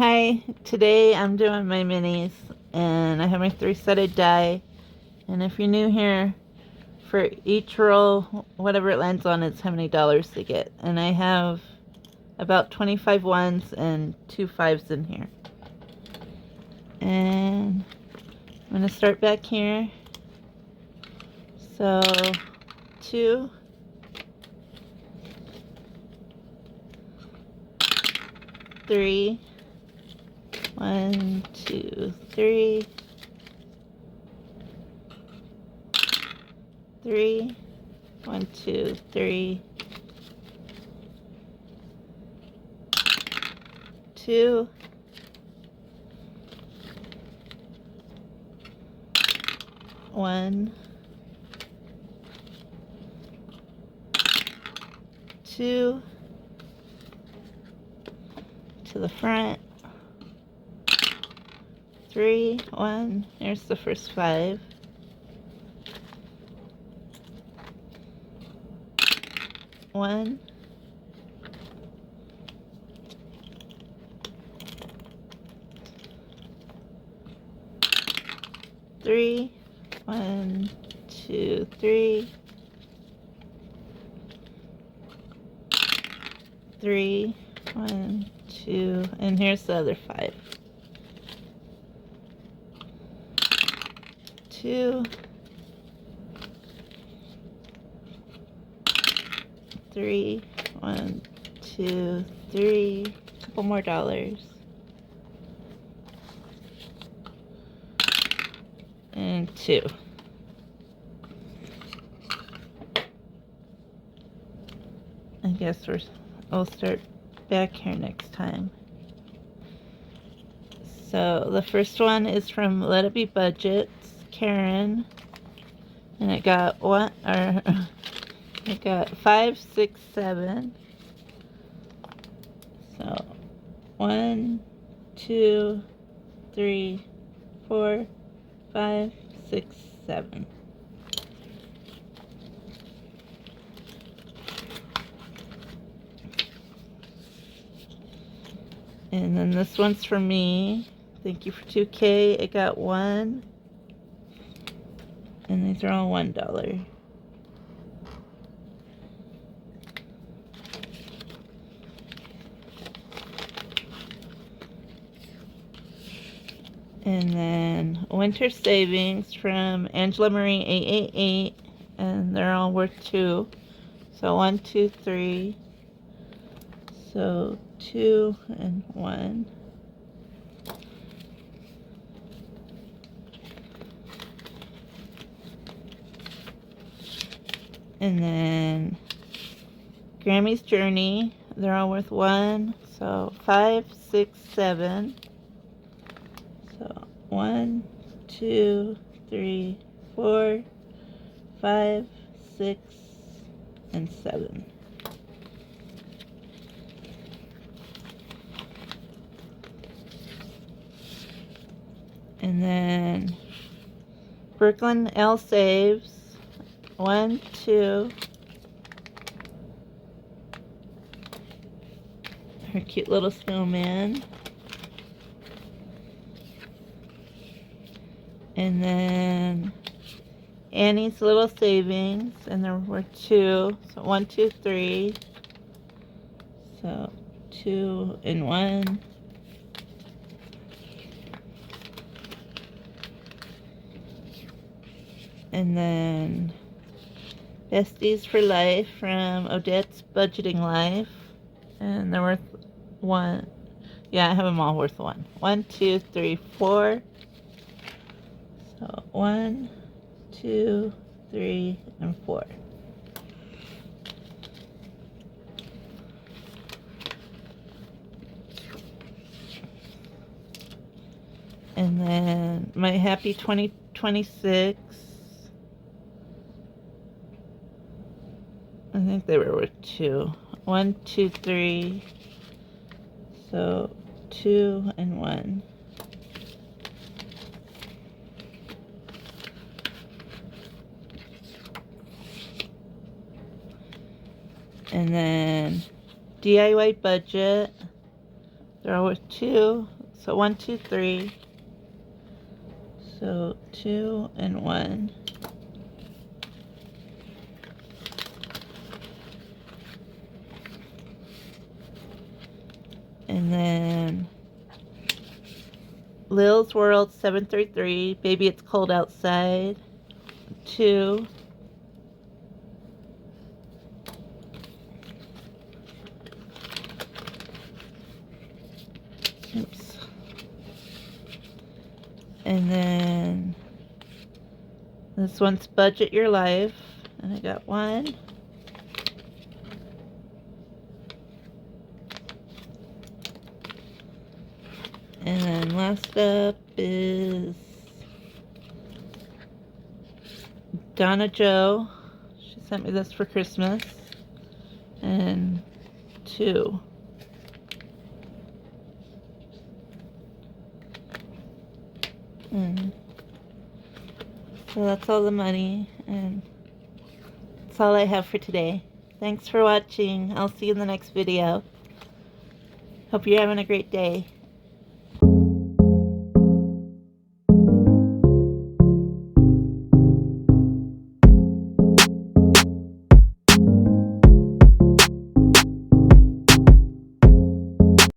Hi, today I'm doing my minis and I have my 3-sided die, and if you're new here, for each roll, whatever it lands on, it's how many dollars to get, and I have about 25 ones and 2 fives in here. And I'm going to start back here. So 2, 3, 1, 2, 3, 3, 1, 2, 3, 2, 1, 2, to the front, 3, 1, here's the first 5, 1, 3, 1, 2, 3, 3, 1, 2, and here's the other 5, 2, 3, 1, 2, 3, couple more dollars, and 2. I guess we'll start back here next time. So the first one is from Let It Be Budgets, Karen, and it got 5, 6, 7. So 1, 2, 3, 4, 5, 6, 7. And then this one's for me. Thank you for 2K. It got 1. And these are all $1. And then Winter Savings from Angela Marie 888. And they're all worth 2. So 1, 2, 3. So 2 and 1. And then Grammy's Journey, they're all worth 1. So 5, 6, 7. So 1, 2, 3, 4, 5, 6, and 7. And then Brooklyn L Saves, 1, 2. Her cute little snowman. And then Annie's Little Savings, and they're worth 2. So 1, 2, 3. So 2 and 1. And then Besties for Life from Odette's Budgeting Life, and they're worth 1. Yeah, I have them all worth 1. 1, 2, 3, 4. So 1, 2, 3, and 4. And then My Happy 2026. I think they were worth 2. 1, 2, 3. So 2 and 1. And then DIY Budget, They're always 2. So 1, 2, 3. So 2 and 1. And then Lil's World 733. Baby, it's cold outside. 2. Oops. And then this one's Budget Your Life. And I got 1. And then last up is Donna Joe. She sent me this for Christmas. And 2. And so that's all the money, and that's all I have for today. Thanks for watching. I'll see you in the next video. Hope you're having a great day.